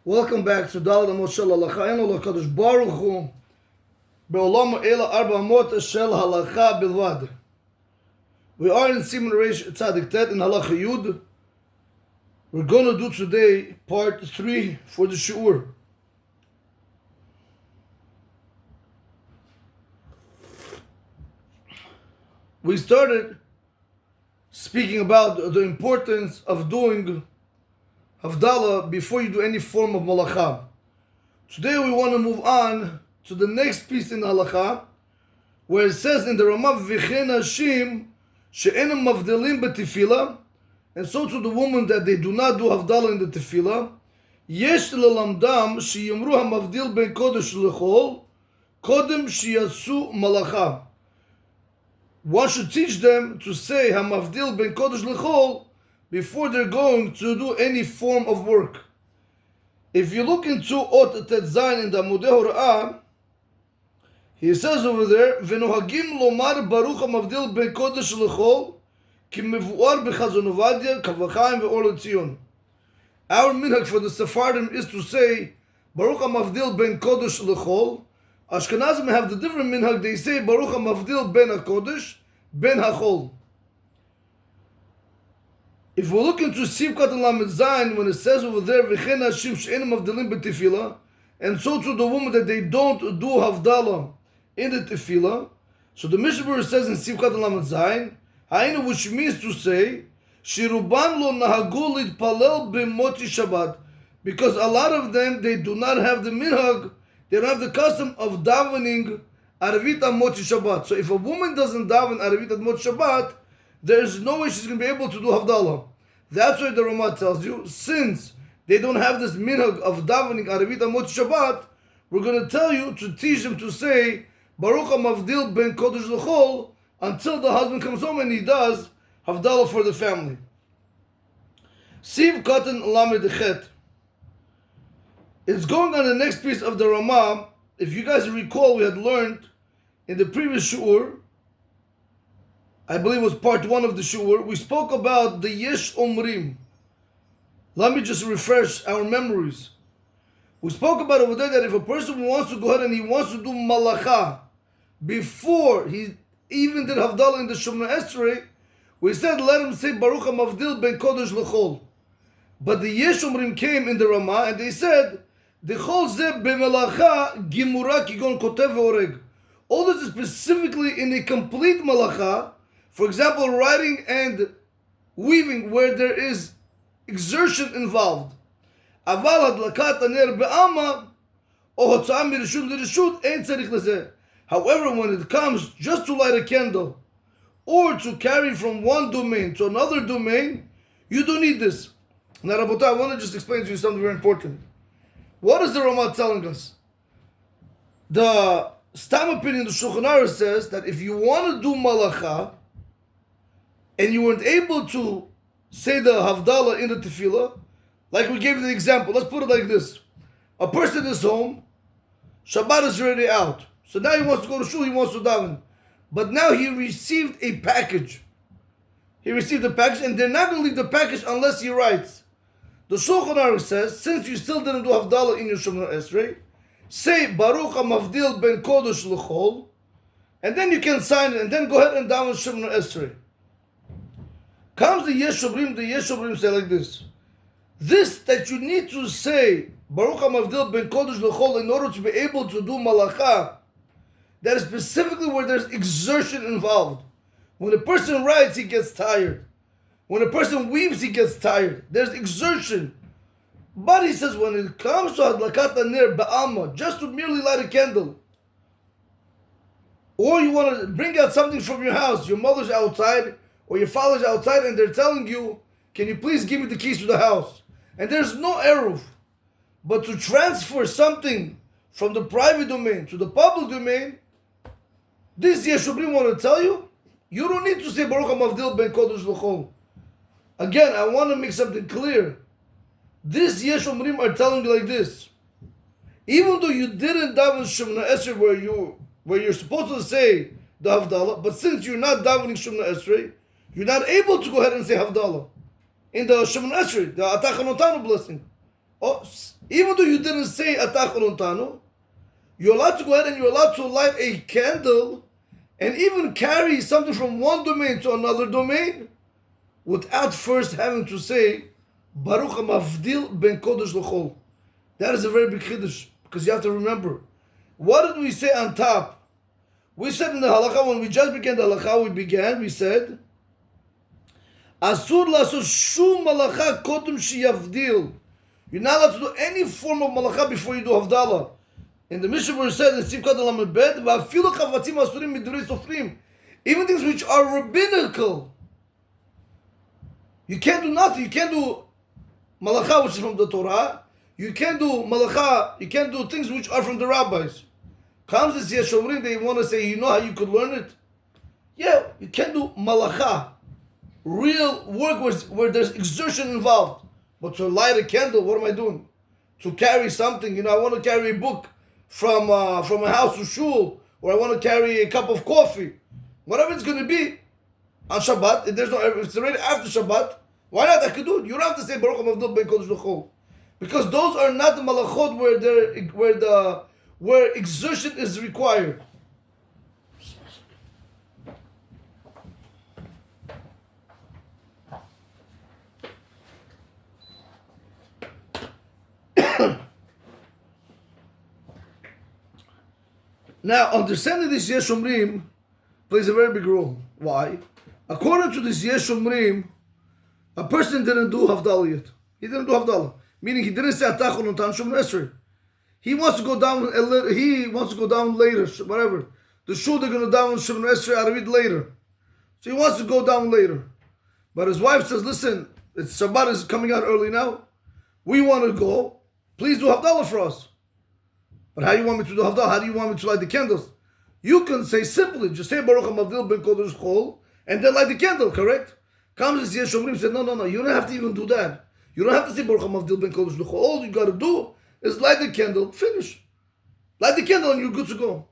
Welcome back to Amot Shel Halacha. Kadosh Baruch Hu be'olam ela arba Amot Shel Halacha bilvad. We are in Siman Reish Tzadik Tet in Halacha Yud. We're going to do today part 3 for the shiur. We started speaking about the importance of doing Havdalah before you do any form of malacha. Today we want to move on to the next piece in halacha, where it says in the Ramah V'chein Hashim she'enam mavdelim b'tefillah, and so to the woman that they do not do Havdalah in the tefillah, yesh lelamdam sheyimru hamavdil ben kodesh lechol kodem sheyasu malacha. One should teach them to say hamavdil ben kodesh lechol before they're going to do any form of work. If you look into Ot Tet Zayin in the Amudei Hora'ah, he says over there, "V'nohagim lomar baruch hamavdil ben kodesh lechol ki mevuar b'chazon Ovadia kavachayim ve'or leTzion." Our minhag for the Sephardim is to say baruch hamavdil ben kodesh lechol. Ashkenazim have the different minhag. They say baruch hamavdil ben hakodesh ben hachol. If we look into Sivkat and Lamed Zayin, when it says over there, V'chein Hashim she'enam mavdelim b'tefillah, and so to the woman that they don't do Havdalah in the tefillah, so the Mishnah says in Sivkat and Lamed Zayin, Hainu, which means to say, Shiruban lo nahagu litpalel b'moti Shabbat, because a lot of them, they do not have the minhag, they don't have the custom of davening Arvit Moti Shabbat. So if a woman doesn't daven Arvit Moti Shabbat, there is no way she's going to be able to do Havdalah. That's why the Ramah tells you, since they don't have this minhag of davening Arvit Amot Shabbat, we're going to tell you to teach them to say Baruch HaMavdil ben Kodesh L'chol until the husband comes home and he does Havdalah for the family. Siv Katan Lamed Chet. It's going on the next piece of the Ramah. If you guys recall, we had learned in the previous shiur, I believe it was part 1 of the shiur, we spoke about the Yesh Omrim. Let me just refresh our memories. We spoke about over there that if a person wants to go ahead and he wants to do malacha before he even did Havdalah in the Shemona Esrei, we said let him say Baruch HaMavdil ben Kodesh L'chol. But the Yesh Omrim came in the Ramah and they said, D'chol zeh b'melacha gimura kigon kotev ve'oreg. All this is specifically in a complete malacha. For example, writing and weaving where there is exertion involved. Aval hadlakat aner be'ama or hotzah mirishut lirishut ein tzarich lezeh. However, when it comes just to light a candle or to carry from one domain to another domain, you don't need this. Now, Rabotai, I want to just explain to you something very important. What is the Ramah telling us? The Stam opinion, the Shulchan Aruch says that if you want to do malacha, and you weren't able to say the Havdalah in the tefillah, like we gave you the example, let's put it like this. A person is home, Shabbat is already out. So now he wants to go to shul, he wants to daven. But now he received a package. He received a package, and they're not going to leave the package unless he writes. The Shulchan Aruch says, since you still didn't do Havdalah in your Shemona Esrei, say Baruch HaMavdil ben Kodesh L'chol, and then you can sign it, and then go ahead and daven Shemona Esrei. Comes the Yesh Omrim say like this. This that you need to say, Baruch HaMavdil ben Kodesh L'chol, in order to be able to do malacha, that is specifically where there's exertion involved. When a person writes, he gets tired. When a person weaves, he gets tired. There's exertion. But he says, when it comes to Hadlakat Aner Ba'alma, just to merely light a candle, or you want to bring out something from your house, your mother's outside, or your father's outside, and they're telling you, can you please give me the keys to the house? And there's no eruv. But to transfer something from the private domain to the public domain, this Yesh Omrim want to tell you, you don't need to say Baruch HaMavdil ben Kodesh L'chol. Again, I want to make something clear. This Yesh Omrim are telling you like this. Even though you didn't daven Shemona Esrei where you're supposed to say the Havdalah, but since you're not davening Shemona Esrei, you're not able to go ahead and say Havdalah in the Shemona Esrei, the Atachanotanu blessing. Oh, Even though you didn't say atach olontanu, you're allowed to go ahead and you're allowed to light a candle and even carry something from one domain to another domain without first having to say Baruch HaMavdil ben Kodesh l'chol. That is a very big chiddush, because you have to remember, what did we say on top? We said in the halacha, when we just began the halacha, we said, Asur la'asot shum malacha kodem sheyavdil. You're not allowed to do any form of malacha before you do havdalah. In the Mishnah where it said in Sivkat Lamed Bet, va'afilu chavatzim asurim midurei sofrim, even things which are rabbinical, you can't do nothing. You can't do malacha which is from the Torah. You can't do malacha. You can't do things which are from the rabbis. Comes this Yeshomrim, they want to say, you know how you could learn it? Yeah, you can't do malacha, real work where there's exertion involved. But to light a candle, what am I doing? To carry something, I want to carry a book from a house to shul, or I want to carry a cup of coffee, whatever it's going to be on Shabbat. If it's already after Shabbat, why not? I could do it. You don't have to say Baruch HaMavdil ben Kodesh l'chol, because those are not the malachot where exertion is required. Now, understanding this Yeshomrim plays a very big role. Why? According to this Yeshomrim, a person didn't do Havdalah yet. He didn't do Havdalah. Meaning he didn't say Atachon Notan Shum Esrei. He wants to go down later, whatever. The shul they're going to down Shum Esrei Arvit later. So he wants to go down later. But his wife says, listen, Shabbat is coming out early now. We want to go. Please do Havdalah for us. But how do you want me to do Havdalah? How do you want me to light the candles? You can say simply, just say Baruch HaMavdil ben Kodesh l'chol, and then light the candle, correct? Comes this Yeshomrim said, no, you don't have to even do that. You don't have to say Baruch HaMavdil ben Kodesh l'chol. All you got to do is light the candle, finish. Light the candle and you're good to go.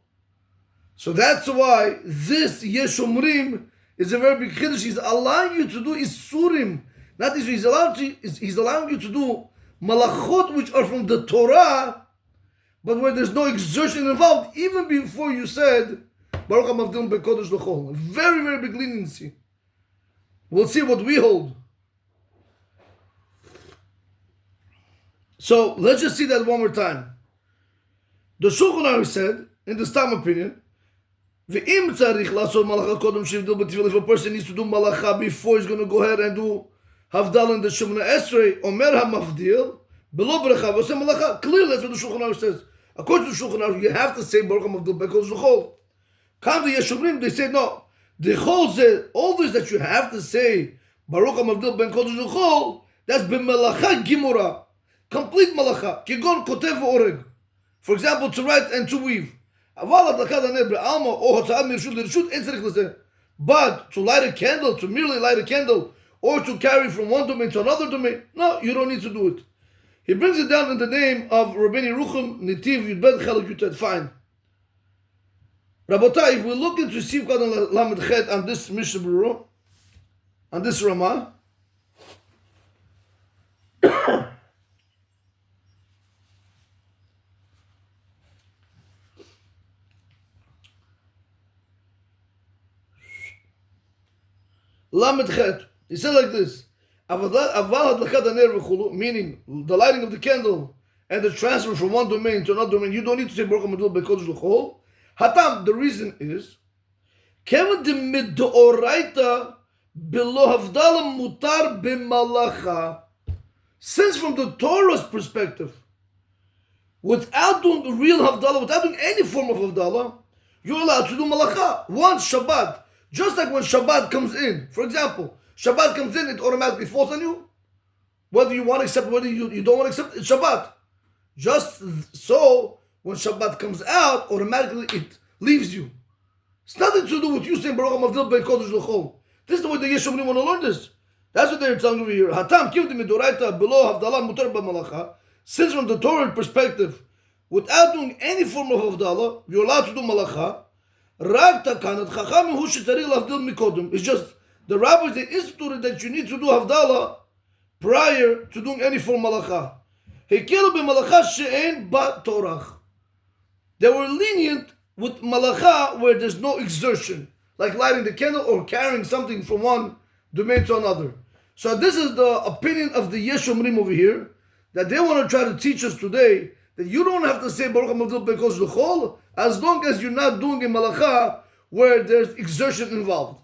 So that's why this Yeshomrim is a very big chiddush. He's allowing you to do Isurim. Not this, he's allowing you to do malachot which are from the Torah, but where there's no exertion involved, even before you said Baruch HaMavdil ben Kodesh l'chol. Very, very big leniency. We'll see what we hold. So let's just see that one more time. The Shulchan Aruch said, in the Stam opinion, V'im tzarich la'asot malacha kodem shivdil b'tefillah. If a person needs to do malacha before he's going to go ahead and do Havdalah in the Shemona Esrei, Omer HaMavdil, below Berecha, v'oseh malacha. Clearly, that's what the Shulchan Aruch says. According to the Shulchan Aruch, you have to say Baruch HaMavdil ben Kodesh l'chol. Come the Yeshomrim, they say no. The Chol said, all this that you have to say Baruch HaMavdil ben Kodesh l'chol, that's b'melacha gimura. Complete malacha. Kigon kotev v'oreg. For example, to write and to weave. But to light a candle, to merely light a candle, or to carry from one domain to another domain, no, you don't need to do it. He brings it down in the name of Rabbeinu Yerucham, Nitiv Yudbet Chelek Yutet. Fine. Rabotai, if we look into Sivkat and Lamed Chet on this Mishnah Berurah, on this Ramah, Lamed Chet, he said like this, meaning the lighting of the candle and the transfer from one domain to another domain, you don't need to say Baruch HaMavdil ben Kodesh l'chol. Hatam, the reason is, Kevin de midoraita below Havdalah mutar b'malacha. Since from the Torah's perspective, without doing the real Havdalah, without doing any form of Havdalah, you're allowed to do malacha once Shabbat. Just like when Shabbat comes in. For example, Shabbat comes in, it automatically falls on you. Whether you want to accept, whether you don't want to accept, it's Shabbat. Just so, when Shabbat comes out, automatically it leaves you. It's nothing to do with you saying Baruch HaMavdil ben Kodesh l'chol. This is the way the Yeshomrim want to learn this. That's what they're telling over here. Hatam kiv de midoraita below Havdalah mutar b'malacha. Since from the Torah perspective, without doing any form of Havdalah, you're allowed to do malacha. It's just the rabbis, they instituted that you need to do Havdalah prior to doing any form of malacha. הקלו במלאכה שאין בה טורח. They were lenient with malacha where there's no exertion, like lighting the candle or carrying something from one domain to another. So this is the opinion of the Yeshomrim over here, that they want to try to teach us today that you don't have to say Baruch HaMavdil Ben Kodesh L'chol as long as you're not doing a malacha where there's exertion involved.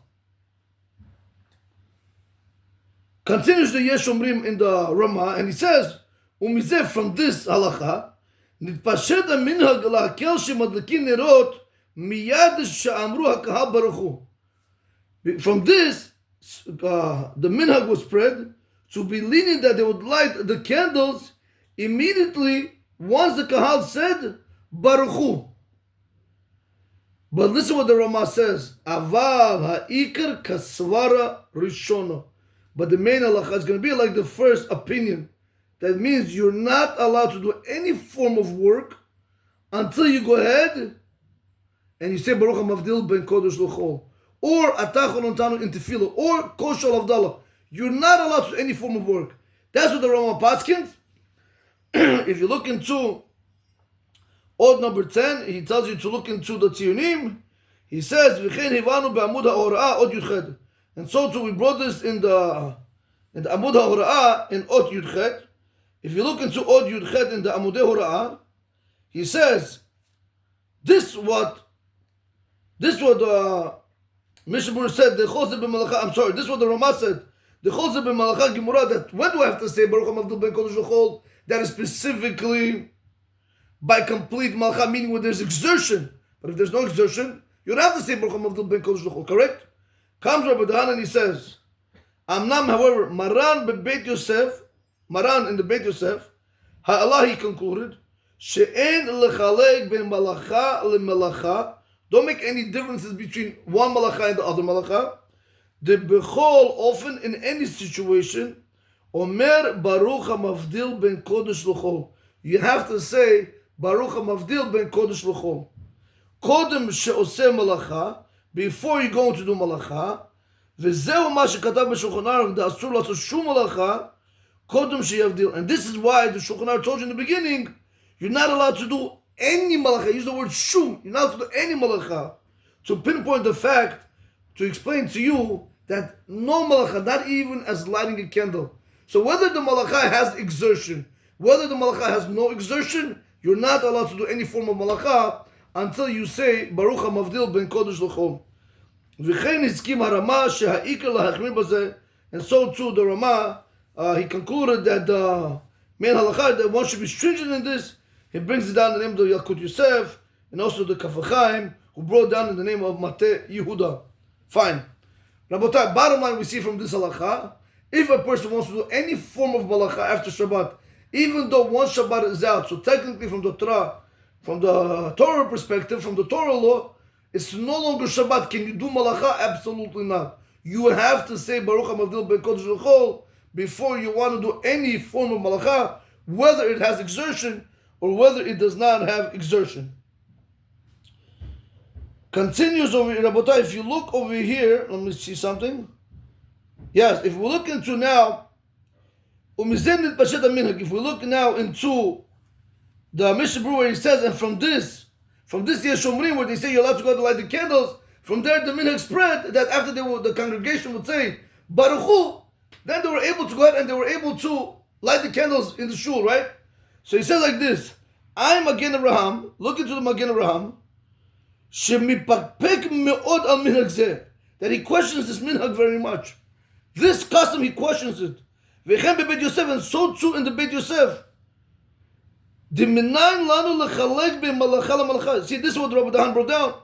Continues the Yeshomrim in the Ramah, and he says, "Umizeh from this halacha, נתפשט המנהג להקל שמדליקים נרות מיד שאמרו הקהל ברוך הוא." From this, the minhag was spread to be lenient that they would light the candles immediately once the kahal said Baruch Hu. But listen what the Ramah says. Aval ha'ikar kasvara rishona. But the main halacha is going to be like the first opinion. That means you're not allowed to do any form of work until you go ahead and you say Baruch HaMavdil Ben Kodesh L'chol, or Atachon Ontanu in Tefillah, or Kol Shal Avdallah. You're not allowed to do any form of work. That's what the Ramah Paskins. If you look into Od number 10, he tells you to look into the Tzionim. He says, V'chein hivanu be'amud ha'ora'ah Od Yudchet. And so too, we brought this in the Amud ha'ora'ah in Od Yudchet. If you look into Od Yudchet in the Amudei Hora'ah, he says, this what the Mishnah said, the Choseh b'Malacha, I'm sorry, this is what the Ramah said, the Choseh b'Malacha Gemara, that when do I have to say Baruch HaMavdil Ben Kodesh L'chol? That is specifically by complete Malacha, meaning when there's exertion. But if there's no exertion, you don't have to say Baruch HaMavdil Ben Kodesh L'chol, correct? Comes Rabbi Dahan and he says, Amnam, however, Maran b'Beit Yosef, Maran in the Beit Yosef, Ha'Allah, he concluded, She'en lechalek ben malacha lemelacha. Don't make any differences between one malacha and the other malacha. The bechol, often in any situation, Omer Baruch HaMavdil Ben Kodesh L'chol. You have to say Baruch HaMavdil Ben Kodesh L'chol. Kodem she'oseh malacha, before you go to do malacha, V'zeu ma shekatav b'Shulchan Aruch, da'asur la'asur shum malacha, and this is why the Shulchan Aruch told you in the beginning, you're not allowed to do any malacha. Use the word shum. You're not allowed to do any malacha. To pinpoint the fact, to explain to you that no malacha, not even as lighting a candle. So whether the malacha has exertion, whether the malacha has no exertion, you're not allowed to do any form of malacha until you say Baruch HaMavdil Ben Kodesh L'chol. V'chein hiskim harama sheha'ikar lahachmir bazeh. And so too the Ramah, he concluded that the main halacha, that one should be stringent in this. He brings it down in the name of the Yalkut Yosef and also the Kaf HaChaim, who brought down in the name of Mateh Yehuda. Fine. Rabotai, bottom line we see from this halacha, if a person wants to do any form of malacha after Shabbat, even though one Shabbat is out, so technically from the Torah perspective, from the Torah law, it's no longer Shabbat. Can you do malacha? Absolutely not. You have to say Baruch HaMavdil Ben Kodesh L'chol before you want to do any form of malacha, whether it has exertion or whether it does not have exertion. Continues over here, Rabotai, if you look over here, let me see something. Yes, if we look into now, if we look now into the Mishnah where he says, and from this Yeshomrim, where they say you're allowed to go to light the candles, from there the minhag spread that after the congregation would say Baruch Hu, then they were able to go ahead and they were able to light the candles in the shul, right? So he says like this, I Magen Abraham, look into the Magen Abraham, שמפקפק מאוד על מנהג זה, that he questions this minhag very much. This custom, he questions it. וכן בבית יוסף, and so too in the Beit Yosef. דמניין לנו לחלק בין מלאכה למלאכה. See, this is what Rabbi Dahan brought down.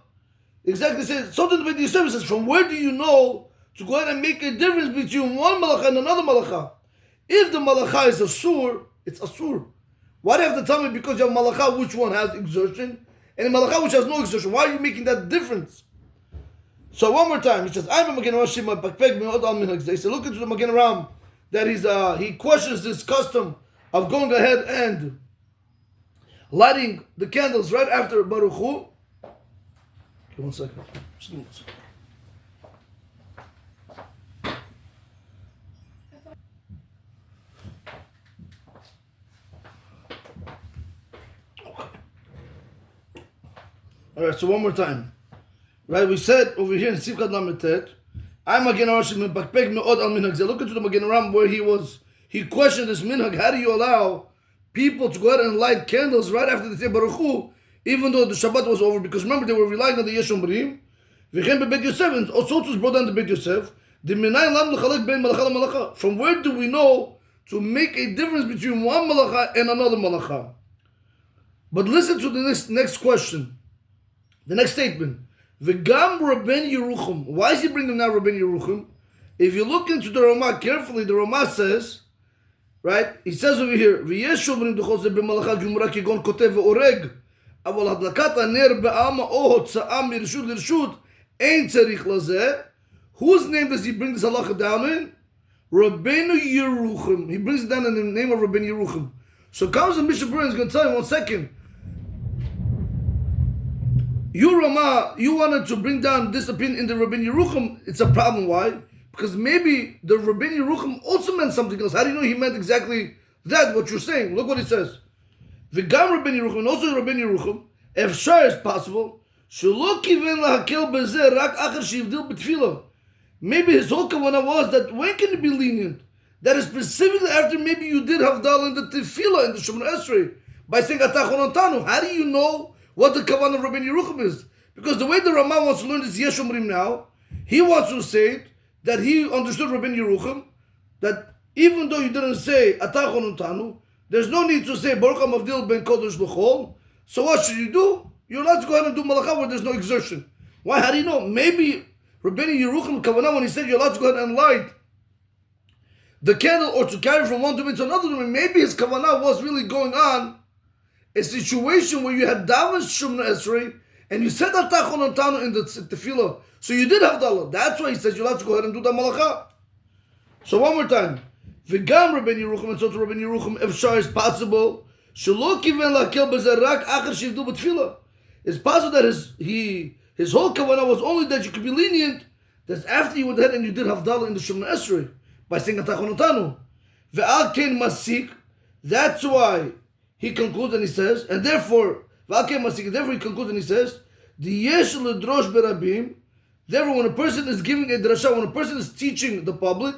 Exactly, says, so in the Beit Yosef, says, from where do you know to go ahead and make a difference between one malacha and another malacha? If the malacha is asur, it's asur. Why do you have to tell me because you have malacha which one has exertion and malacha which has no exertion? Why are you making that difference? So one more time, he says, I'm a Magen Aram. He said, look into the Magen Aram that he questions this custom of going ahead and lighting the candles right after Baruch Hu. Okay, 1 second. Just give me 1 second. All right, so one more time. Right, we said over here in Sivkat Lametet, I'm again Arshim Bakpek Me'od al Minhag. Look into the Magen Ram where he questioned this minhag. How do you allow people to go ahead and light candles right after the say Baruch Hu, even though the Shabbat was over? Because remember, they were relying on the Yeshom Brim. V'chem beBeit Yosef, and also was brought down to Beit Yosef. From where do we know to make a difference between one malacha and another malacha? But listen to the next question. The next statement. V'gam Rabben Yerucham. Why is he bringing now Rabben Yerucham? If you look into the Ramah carefully, the Ramah says, right? He says over here, V'yesh shomrim d'chol ze b'malacha g'umra kegon kotev ve'oreg, aval hadlakat haner be'alma o hotza'a mirshut lirshut ein tzarich lazeh. Whose name does he bring this halacha down in? Rabbeinu Yerucham. He brings it down in the name of Rabbeinu Yerucham. So comes the Mishnah Berurah is going to tell him, 1 second. You Ramah, you wanted to bring down this opinion in the Rabbeinu Yerucham. It's a problem. Why? Because maybe the Rabbeinu Yerucham also meant something else. How do you know he meant exactly that, what you're saying? Look what he says. V'gam Rabbeinu Yerucham, and also Rabbeinu Yerucham, efshar is possible. Shelo kiven lahakel bezeh rak acher shivdil b'tfilah. Maybe his whole kavanah was that when can it be lenient? That is specifically after maybe you did Havdalah in the Tefillah, in the Shemona Esrei, by saying Atachon Antanu. How do you know what the kavanah of Rabbeinu Yerucham is? Because the way the Ramah wants to learn this Yesh Omrim now, he wants to say that he understood Rabbeinu Yerucham, that even though you didn't say Atachon Antanu, there's no need to say Baruch HaMavdil ben Kodesh l'chol. So what should you do? You're allowed to go ahead and do Malacha where there's no exertion. Why? How do you know? Maybe Rabbeinu Yerucham kavanah, when he said you're allowed to go ahead and light the candle or to carry from one domain to another domain, maybe his kavanah was really going on a situation where you had daven Shemona Esrei and you said Atachon Antanu in the Tefillah, so you did have Havdalah. That's why he says you're allowed to go ahead and do the Malacha. So one more time. V'gam Rabbeinu Yerucham, and so to Rabbeinu Yerucham, efshar is possible. Shelo kiven lakel b'zeh rak acher shivdu b'tefillah. It's possible that his whole kavanah was only that you could be lenient, that after you went ahead and you did Havdalah in the Shemona Esrei by saying Atachon Antanu. Ve'al kein masik. That's why he concludes and he says, and therefore, ve'al kein masik. Therefore he concludes and he says, the yesh ledrosh berabim. Therefore, when a person is giving a drasha, when a person is teaching the public,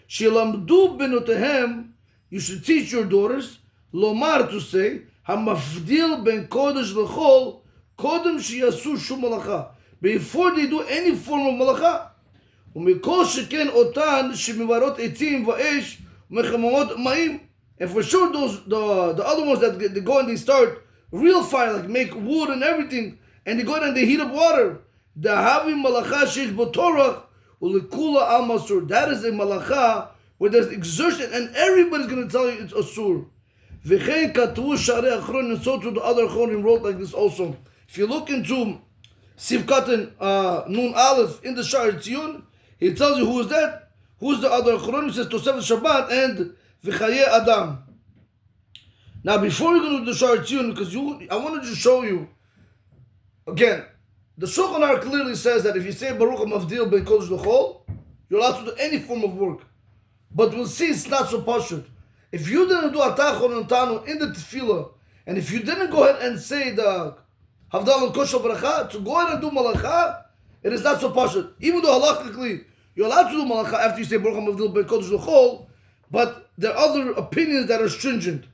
shilamdu benotehem, you should teach your daughters, lomar, to say, hamafdil ben kodesh l'chol, kodem shiyasu shum malacha. Before they do any form of malacha, ומכל שכן אותן שמבראות עצים ואש ומחממות מים. And for sure those the other ones that they go and they start real fire, like make wood and everything, and they go and they heat up water. דהבים מלאכה שיש בו טורח ולכולה על מסור. That is a malacha where there's exertion and everybody's going to tell you it's asur. וכן כתבו שערי אחרון, and so to the other Achronim wrote like this also. If you look into Sivkatan Nun Aleph in the Sha'ar Tziyun, he tells you who is that, who's the other Achronim. He says Tosefet Shabbat and V'chaye Adam. Now before we go to the Sha'ar Tziyun, because I wanted to show you, again, the Shulchan Aruch clearly says that if you say Baruch HaMavdil ben Kodesh l'chol, you're allowed to do any form of work. But we'll see it's not so pashut. If you didn't do Atachon Antanu in the Tefillah, and if you didn't go ahead and say the Havdalah Koshel Bracha, to go ahead and do Malacha, it is not so pashut. Even though halachically you're allowed to do Malacha after you say Baruch HaMavdil ben Kodesh l'chol, but there are other opinions that are stringent.